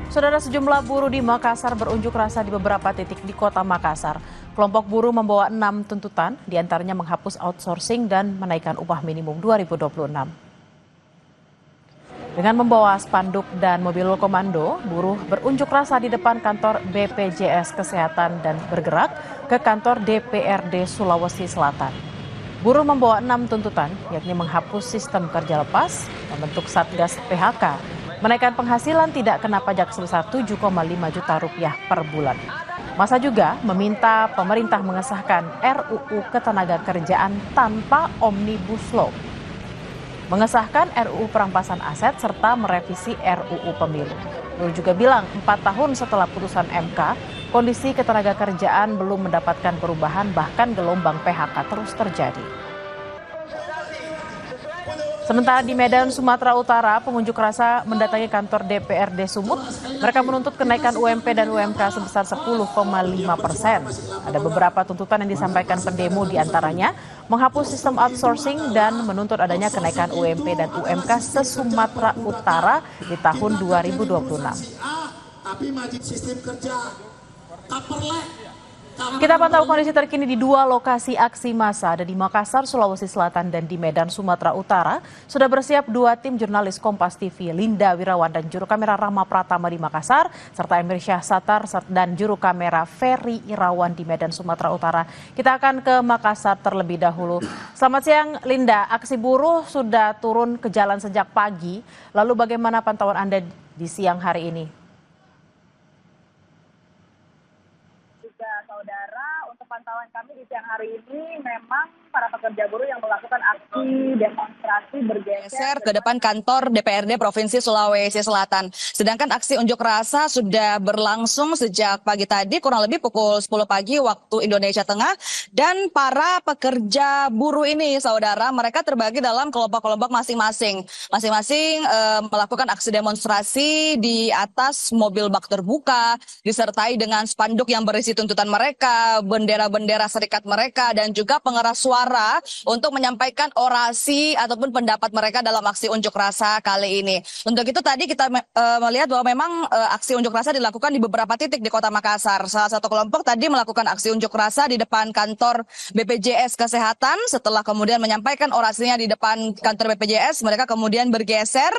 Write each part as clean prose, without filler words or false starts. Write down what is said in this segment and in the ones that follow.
Saudara, sejumlah buruh di Makassar berunjuk rasa di beberapa titik di kota Makassar. Kelompok buruh membawa 6 tuntutan, diantaranya menghapus outsourcing dan menaikkan upah minimum 2026. Dengan membawa spanduk dan mobil komando, buruh berunjuk rasa di depan kantor BPJS Kesehatan dan bergerak ke kantor DPRD Sulawesi Selatan. Buruh membawa 6 tuntutan, yakni menghapus sistem kerja lepas, membentuk Satgas PHK, menaikkan penghasilan tidak kena pajak sebesar 7,5 juta rupiah per bulan. Masa juga meminta pemerintah mengesahkan RUU Ketenagakerjaan tanpa Omnibus Law, mengesahkan RUU Perampasan Aset serta merevisi RUU Pemilu. Buruh juga bilang 4 tahun setelah putusan MK, kondisi ketenagakerjaan belum mendapatkan perubahan, bahkan gelombang PHK terus terjadi. Sementara di Medan, Sumatera Utara, pengunjuk rasa mendatangi kantor DPRD Sumut. Mereka menuntut kenaikan UMP dan UMK sebesar 10,5%. Ada beberapa tuntutan yang disampaikan pendemo, diantaranya menghapus sistem outsourcing dan menuntut adanya kenaikan UMP dan UMK se-Sumatera Utara di tahun 2026. Kita pantau kondisi terkini di dua lokasi aksi massa, ada di Makassar, Sulawesi Selatan dan di Medan, Sumatera Utara. Sudah bersiap dua tim jurnalis Kompas TV, Linda Wirawan dan juru kamera Rama Pratama di Makassar, serta Emir Syahsatar dan juru kamera Ferry Irawan di Medan, Sumatera Utara. Kita akan ke Makassar terlebih dahulu. Selamat siang, Linda. Aksi buruh sudah turun ke jalan sejak pagi. Lalu bagaimana pantauan Anda di siang hari ini? Saudara, untuk pantauan kami di siang hari ini memang para pekerja buruh yang melakukan aksi demonstrasi bergeser ke depan kantor DPRD Provinsi Sulawesi Selatan. Sedangkan aksi unjuk rasa sudah berlangsung sejak pagi tadi, kurang lebih pukul 10 pagi waktu Indonesia Tengah. Dan para pekerja buruh ini, saudara, mereka terbagi dalam kelompok-kelompok masing-masing. Masing-masing melakukan aksi demonstrasi di atas mobil bak terbuka, disertai dengan spanduk yang berisi tuntutan mereka, bendera-bendera serikat mereka, dan juga pengeras suara untuk menyampaikan orasi ataupun pendapat mereka dalam aksi unjuk rasa kali ini. Untuk itu tadi kita melihat bahwa memang aksi unjuk rasa dilakukan di beberapa titik di kota Makassar. Salah satu kelompok tadi melakukan aksi unjuk rasa di depan kantor BPJS Kesehatan. Setelah kemudian menyampaikan orasinya di depan kantor BPJS, mereka kemudian bergeser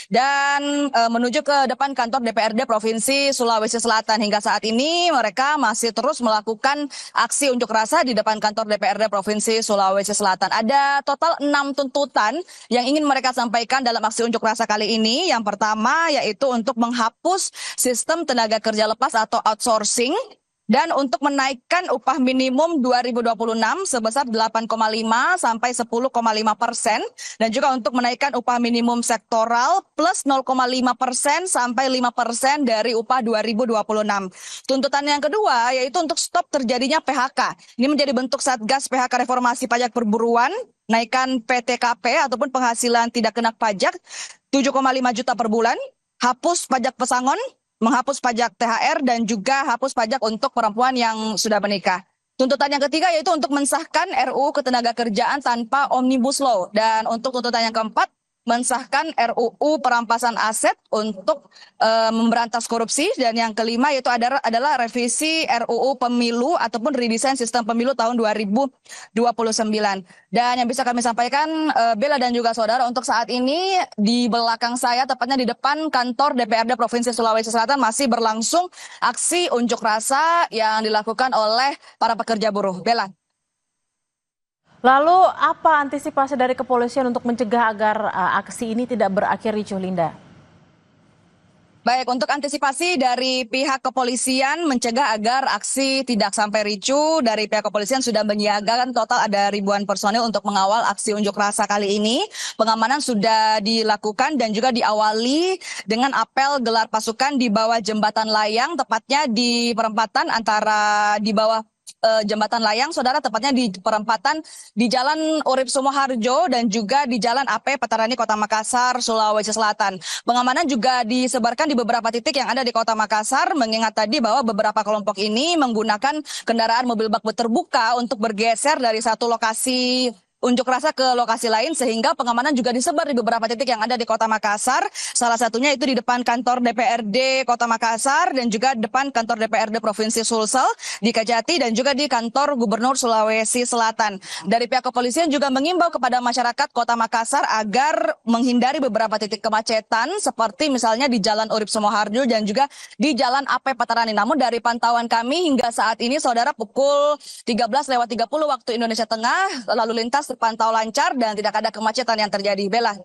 dan menuju ke depan kantor DPRD Provinsi Sulawesi Selatan. Hingga saat ini mereka masih terus melakukan aksi unjuk rasa di depan kantor DPRD Provinsi Sulawesi Selatan. Ada total 6 tuntutan yang ingin mereka sampaikan dalam aksi unjuk rasa kali ini. Yang pertama yaitu untuk menghapus sistem tenaga kerja lepas atau outsourcing, dan untuk menaikkan upah minimum 2026 sebesar 8,5 sampai 10,5%, dan juga untuk menaikkan upah minimum sektoral plus 0,5% sampai 5% dari upah 2026. Tuntutan yang kedua yaitu untuk stop terjadinya PHK. Ini menjadi bentuk Satgas PHK Reformasi Pajak Perburuan, naikkan PTKP ataupun penghasilan tidak kena pajak 7,5 juta per bulan, hapus pajak pesangon, menghapus pajak THR, dan juga hapus pajak untuk perempuan yang sudah menikah. Tuntutan yang ketiga yaitu untuk mensahkan RUU Ketenagakerjaan tanpa Omnibus Law. Dan untuk tuntutan yang keempat, mensahkan RUU Perampasan Aset untuk memberantas korupsi. Dan yang kelima yaitu adalah revisi RUU Pemilu ataupun redesign sistem pemilu tahun 2029. Dan yang bisa kami sampaikan, Bella dan juga saudara, untuk saat ini di belakang saya, tepatnya di depan kantor DPRD Provinsi Sulawesi Selatan, masih berlangsung aksi unjuk rasa yang dilakukan oleh para pekerja buruh. Bella. Lalu apa antisipasi dari kepolisian untuk mencegah agar aksi ini tidak berakhir ricuh, Linda? Baik, untuk antisipasi dari pihak kepolisian mencegah agar aksi tidak sampai ricuh, dari pihak kepolisian sudah menyiagakan total ada ribuan personil untuk mengawal aksi unjuk rasa kali ini. Pengamanan sudah dilakukan dan juga diawali dengan apel gelar pasukan di bawah jembatan layang, tepatnya di perempatan antara di bawah Jembatan Layang, saudara, tepatnya di perempatan di Jalan Urip Sumoharjo dan juga di Jalan AP Petarani, Kota Makassar, Sulawesi Selatan. Pengamanan juga disebarkan di beberapa titik yang ada di Kota Makassar, mengingat tadi bahwa beberapa kelompok ini menggunakan kendaraan mobil bak terbuka untuk bergeser dari satu lokasi unjuk rasa ke lokasi lain sehingga pengamanan juga disebar di beberapa titik yang ada di Kota Makassar. Salah satunya itu di depan kantor DPRD Kota Makassar dan juga depan kantor DPRD Provinsi Sulsel di Kajati dan juga di kantor Gubernur Sulawesi Selatan. Dari pihak kepolisian juga mengimbau kepada masyarakat Kota Makassar agar menghindari beberapa titik kemacetan seperti misalnya di Jalan Urip Sumoharjo dan juga di Jalan AP Patarani. Namun dari pantauan kami hingga saat ini saudara pukul 13:30 waktu Indonesia Tengah lalu lintas terpantau lancar dan tidak ada kemacetan yang terjadi. Bella.